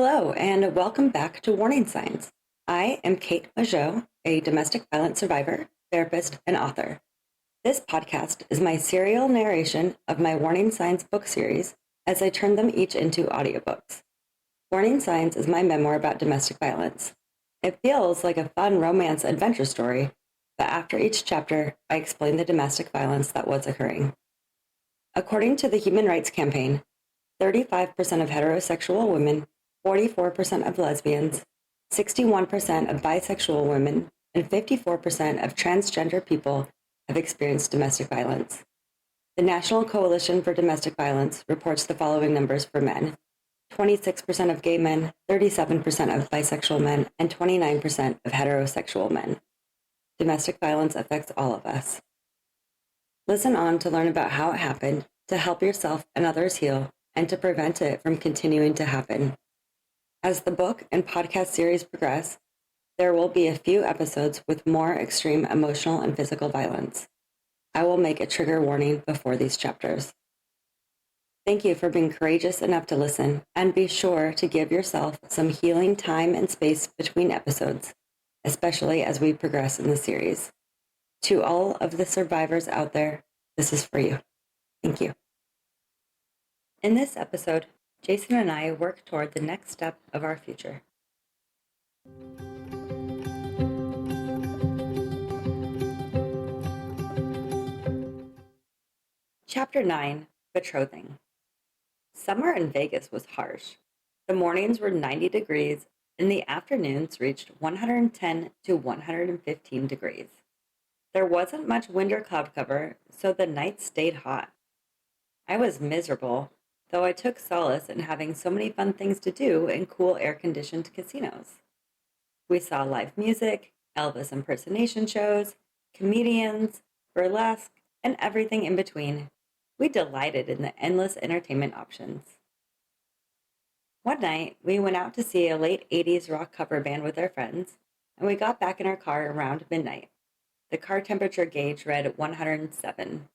Hello, and welcome back to Warning Signs. I am Kate Majot, a domestic violence survivor, therapist, and author. This podcast is my serial narration of my Warning Signs book series as I turn them each into audiobooks. Warning Signs is my memoir about domestic violence. It feels like a fun romance adventure story, but after each chapter, I explain the domestic violence that was occurring. According to the Human Rights Campaign, 35% of heterosexual women, 44% of lesbians, 61% of bisexual women, and 54% of transgender people have experienced domestic violence. The National Coalition for Domestic Violence reports the following numbers for men: 26% of gay men, 37% of bisexual men, and 29% of heterosexual men. Domestic violence affects all of us. Listen on to learn about how it happened, to help yourself and others heal, and to prevent it from continuing to happen. As the book and podcast series progress, there will be a few episodes with more extreme emotional and physical violence. I will make a trigger warning before these chapters. Thank you for being courageous enough to listen, and be sure to give yourself some healing time and space between episodes, especially as we progress in the series. To all of the survivors out there, this is for you. Thank you. In this episode, Jason and I work toward the next step of our future. Chapter 9, Betrothing. Summer in Vegas was harsh. The mornings were 90 degrees, and the afternoons reached 110 to 115 degrees. There wasn't much wind or cloud cover, so the nights stayed hot. I was miserable, though I took solace in having so many fun things to do in cool air-conditioned casinos. We saw live music, Elvis impersonation shows, comedians, burlesque, and everything in between. We delighted in the endless entertainment options. One night, we went out to see a late 80s rock cover band with our friends, and we got back in our car around midnight. The car temperature gauge read 107.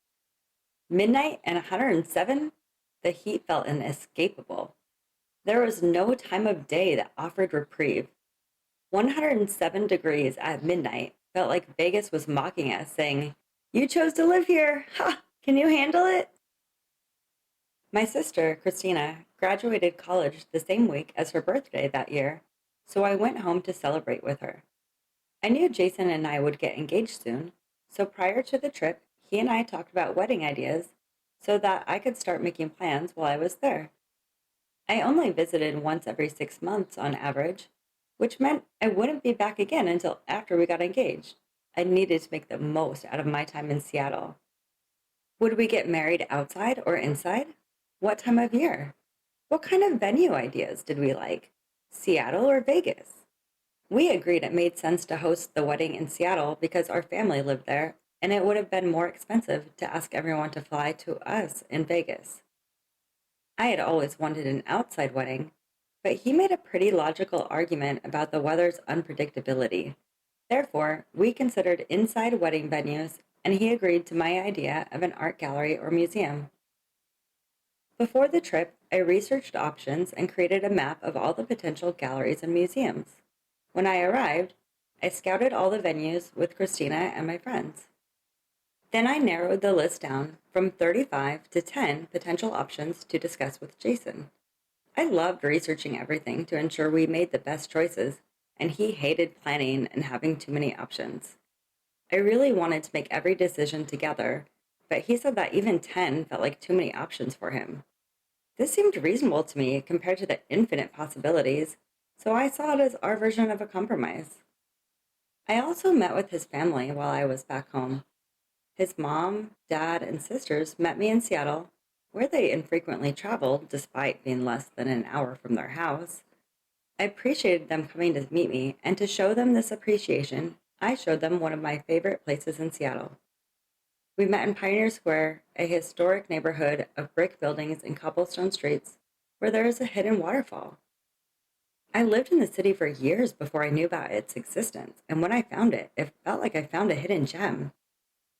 Midnight and 107? The heat felt inescapable. There was no time of day that offered reprieve. 107 degrees at midnight felt like Vegas was mocking us, saying, "You chose to live here! Ha! Can you handle it?" My sister, Christina, graduated college the same week as her birthday that year, so I went home to celebrate with her. I knew Jason and I would get engaged soon, so prior to the trip, he and I talked about wedding ideas so that I could start making plans while I was there. I only visited once every 6 months on average, which meant I wouldn't be back again until after we got engaged. I needed to make the most out of my time in Seattle. Would we get married outside or inside? What time of year? What kind of venue ideas did we like? Seattle or Vegas? We agreed it made sense to host the wedding in Seattle because our family lived there, and it would have been more expensive to ask everyone to fly to us in Vegas. I had always wanted an outside wedding, but he made a pretty logical argument about the weather's unpredictability. Therefore, we considered inside wedding venues, and he agreed to my idea of an art gallery or museum. Before the trip, I researched options and created a map of all the potential galleries and museums. When I arrived, I scouted all the venues with Christina and my friends. Then I narrowed the list down from 35 to 10 potential options to discuss with Jason. I loved researching everything to ensure we made the best choices, and he hated planning and having too many options. I really wanted to make every decision together, but he said that even 10 felt like too many options for him. This seemed reasonable to me compared to the infinite possibilities, so I saw it as our version of a compromise. I also met with his family while I was back home. His mom, dad, and sisters met me in Seattle, where they infrequently traveled despite being less than an hour from their house. I appreciated them coming to meet me, and to show them this appreciation, I showed them one of my favorite places in Seattle. We met in Pioneer Square, a historic neighborhood of brick buildings and cobblestone streets where there is a hidden waterfall. I lived in the city for years before I knew about its existence, and when I found it, it felt like I found a hidden gem.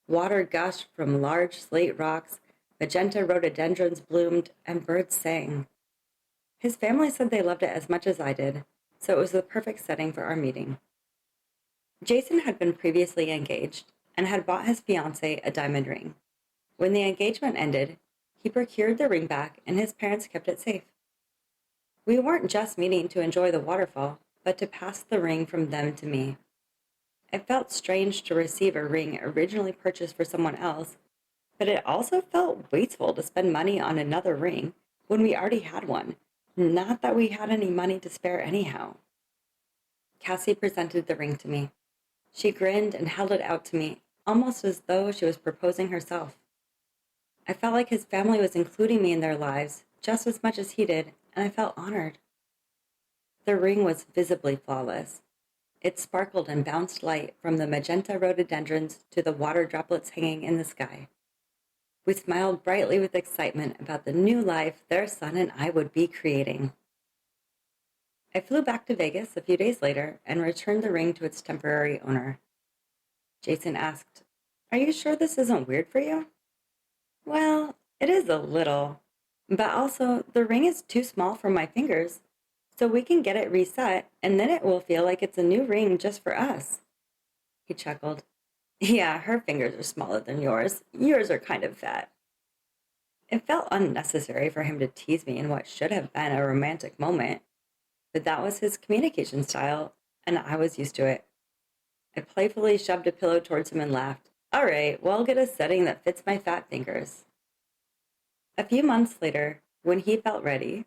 Water gushed from large slate rocks, magenta rhododendrons bloomed, and birds sang. His family said they loved it as much as I did, so it was the perfect setting for our meeting. Jason had been previously engaged and had bought his fiancée a diamond ring. When the engagement ended, he procured the ring back and his parents kept it safe. We weren't just meeting to enjoy the waterfall, but to pass the ring from them to me. It felt strange to receive a ring originally purchased for someone else, but it also felt wasteful to spend money on another ring when we already had one. Not that we had any money to spare anyhow. Cassie presented the ring to me. She grinned and held it out to me, almost as though she was proposing herself. I felt like his family was including me in their lives just as much as he did, and I felt honored. The ring was visibly flawless. It sparkled and bounced light from the magenta rhododendrons to the water droplets hanging in the sky. We smiled brightly with excitement about the new life their son and I would be creating. I flew back to Vegas a few days later and returned the ring to its temporary owner. Jason asked, "Are you sure this isn't weird for you?" "Well, it is a little, but also the ring is too small for my fingers, so we can get it reset and then it will feel like it's a new ring just for us." He chuckled. "Yeah, her fingers are smaller than yours. Yours are kind of fat." It felt unnecessary for him to tease me in what should have been a romantic moment, but that was his communication style, and I was used to it. I playfully shoved a pillow towards him and laughed. "All right, well, I'll get a setting that fits my fat fingers." A few months later, when he felt ready,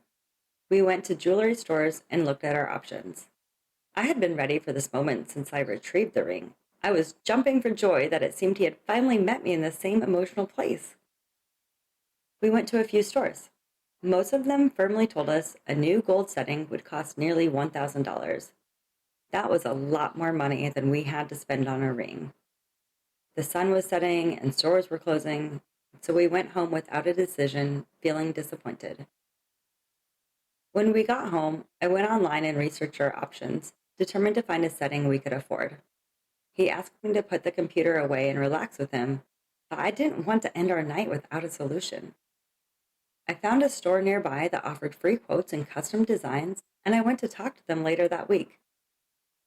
we went to jewelry stores and looked at our options. I had been ready for this moment since I retrieved the ring. I was jumping for joy that it seemed he had finally met me in the same emotional place. We went to a few stores. Most of them firmly told us a new gold setting would cost nearly $1,000. That was a lot more money than we had to spend on a ring. The sun was setting and stores were closing, so we went home without a decision, feeling disappointed. When we got home, I went online and researched our options, determined to find a setting we could afford. He asked me to put the computer away and relax with him, but I didn't want to end our night without a solution. I found a store nearby that offered free quotes and custom designs, and I went to talk to them later that week.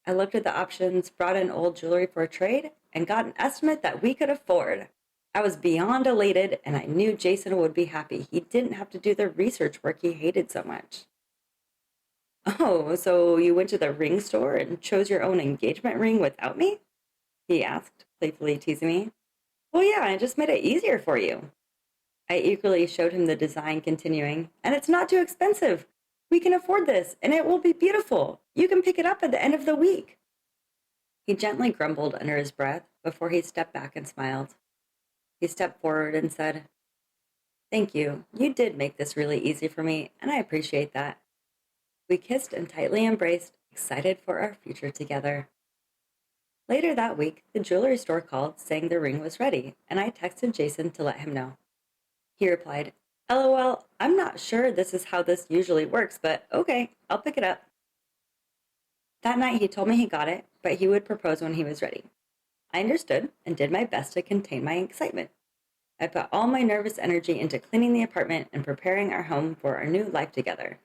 I looked at the options, brought in old jewelry for a trade, and got an estimate that we could afford. I was beyond elated, and I knew Jason would be happy. He didn't have to do the research work he hated so much. "Oh, so you went to the ring store and chose your own engagement ring without me?" he asked, playfully teasing me. "Well, yeah, I just made it easier for you." I eagerly showed him the design, continuing, "And it's not too expensive. We can afford this, and it will be beautiful. You can pick it up at the end of the week." He gently grumbled under his breath before he stepped back and smiled. He stepped forward and said, "Thank you. You did make this really easy for me, and I appreciate that." We kissed and tightly embraced, excited for our future together. Later that week, the jewelry store called saying the ring was ready, and I texted Jason to let him know. He replied, "LOL, I'm not sure this is how this usually works, but okay, I'll pick it up." That night he told me he got it, but he would propose when he was ready. I understood and did my best to contain my excitement. I put all my nervous energy into cleaning the apartment and preparing our home for our new life together.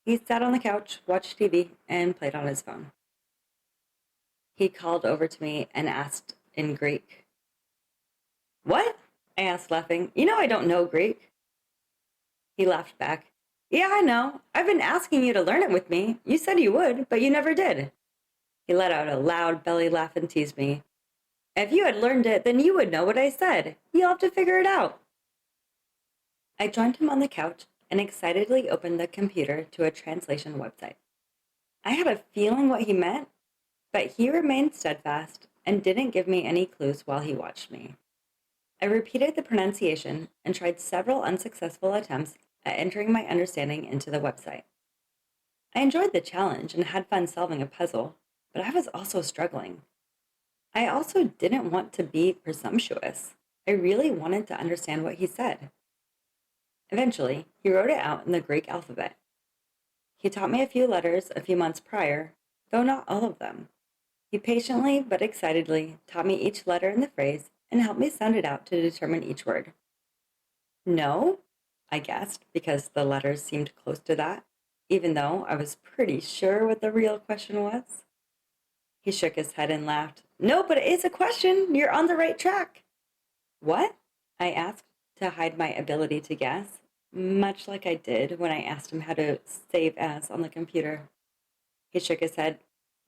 He sat on the couch, watched TV, and played on his phone. He called over to me and asked in Greek. "What?" I asked, laughing. "You know I don't know Greek." He laughed back. "Yeah, I know. I've been asking you to learn it with me. You said you would, but you never did." He let out a loud belly laugh and teased me. "If you had learned it, then you would know what I said. You'll have to figure it out." I joined him on the couch and excitedly opened the computer to a translation website. I had a feeling what he meant, but he remained steadfast and didn't give me any clues while he watched me. I repeated the pronunciation and tried several unsuccessful attempts at entering my understanding into the website. I enjoyed the challenge and had fun solving a puzzle, but I was also struggling. I also didn't want to be presumptuous. I really wanted to understand what he said. Eventually, he wrote it out in the Greek alphabet. He taught me a few letters a few months prior, though not all of them. He patiently but excitedly taught me each letter in the phrase and helped me sound it out to determine each word. "No?" I guessed, because the letters seemed close to that. even though I was pretty sure what the real question was. He shook his head and laughed. No, but it is a question. You're on the right track. What? I asked to hide my ability to guess, much like I did when I asked him how to save as on the computer. He shook his head.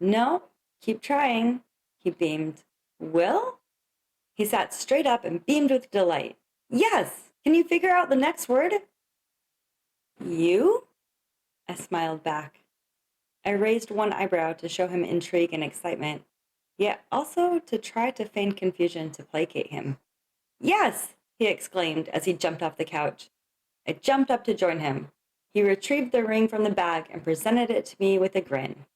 No, keep trying. He beamed. Will? He sat straight up and beamed with delight. Yes! Can you figure out the next word? You? I smiled back. I raised one eyebrow to show him intrigue and excitement, yet also to try to feign confusion to placate him. Yes! He exclaimed as he jumped off the couch. I jumped up to join him. He retrieved the ring from the bag and presented it to me with a grin.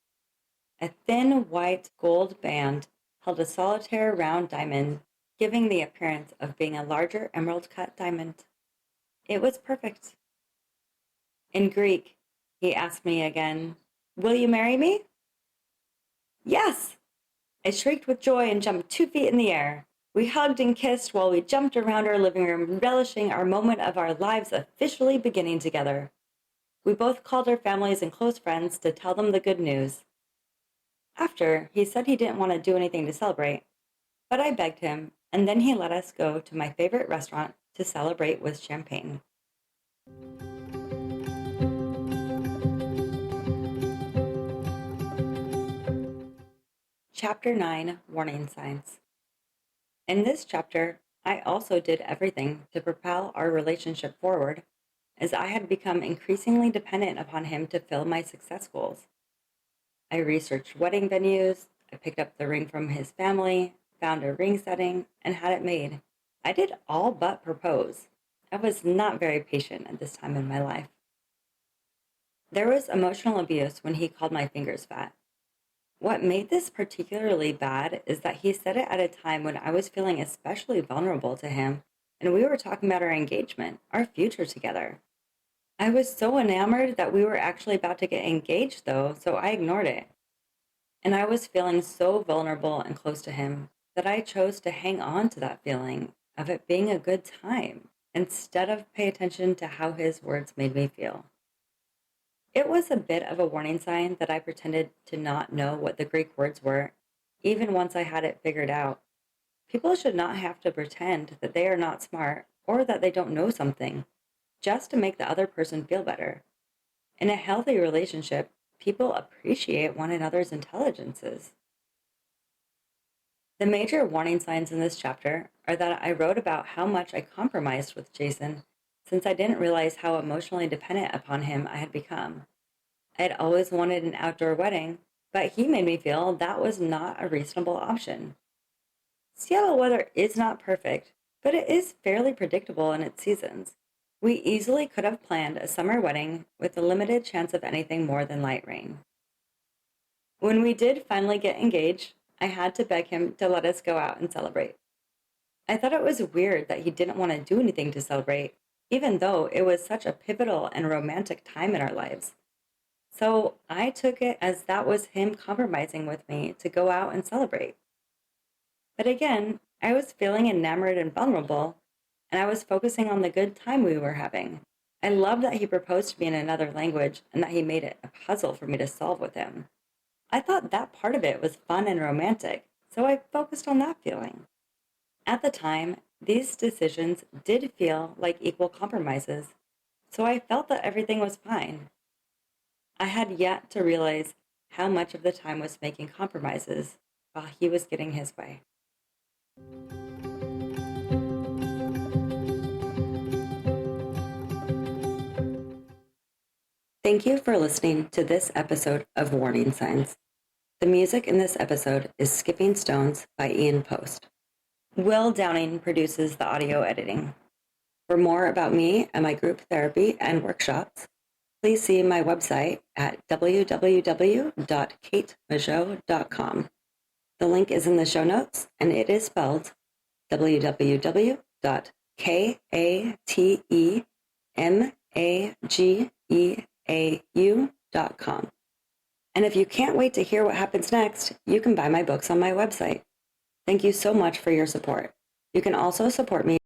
A thin white gold band held a solitaire round diamond, giving the appearance of being a larger emerald-cut diamond. It was perfect. In Greek, he asked me again, Will you marry me? Yes! I shrieked with joy and jumped 2 feet in the air. We hugged and kissed while we jumped around our living room, relishing our moment of our lives officially beginning together. We both called our families and close friends to tell them the good news. After, he said he didn't want to do anything to celebrate, but I begged him, and then he let us go to my favorite restaurant to celebrate with champagne. Chapter 9, Warning Signs. In this chapter, I also did everything to propel our relationship forward, as I had become increasingly dependent upon him to fill my success goals. I researched wedding venues, I picked up the ring from his family, found a ring setting, and had it made. I did all but propose. I was not very patient at this time in my life. There was emotional abuse when he called my fingers fat. What made this particularly bad is that he said it at a time when I was feeling especially vulnerable to him, and we were talking about our engagement, our future together. I was so enamored that we were actually about to get engaged, though, so I ignored it. And I was feeling so vulnerable and close to him that I chose to hang on to that feeling of it being a good time instead of pay attention to how his words made me feel. It was a bit of a warning sign that I pretended to not know what the Greek words were, even once I had it figured out. People should not have to pretend that they are not smart or that they don't know something, just to make the other person feel better. In a healthy relationship, people appreciate one another's intelligences. The major warning signs in this chapter are that I wrote about how much I compromised with Jason, since I didn't realize how emotionally dependent upon him I had become. I had always wanted an outdoor wedding, but he made me feel that was not a reasonable option. Seattle weather is not perfect, but it is fairly predictable in its seasons. We easily could have planned a summer wedding with a limited chance of anything more than light rain. When we did finally get engaged, I had to beg him to let us go out and celebrate. I thought it was weird that he didn't want to do anything to celebrate, even though it was such a pivotal and romantic time in our lives. So I took it as that was him compromising with me to go out and celebrate. But again, I was feeling enamored and vulnerable, and I was focusing on the good time we were having. I loved that he proposed to me in another language and that he made it a puzzle for me to solve with him. I thought that part of it was fun and romantic, so I focused on that feeling. At the time, these decisions did feel like equal compromises, so I felt that everything was fine. I had yet to realize how much of the time was making compromises while he was getting his way. Thank you for listening to this episode of Warning Signs. The music in this episode is Skipping Stones by Ian Post. Will Downing produces the audio editing. For more about me and my group therapy and workshops, please see my website at www.katemageau.com. The link is in the show notes, and it is spelled www.katemageau.com. And if you can't wait to hear what happens next, you can buy my books on my website. Thank you so much for your support. You can also support me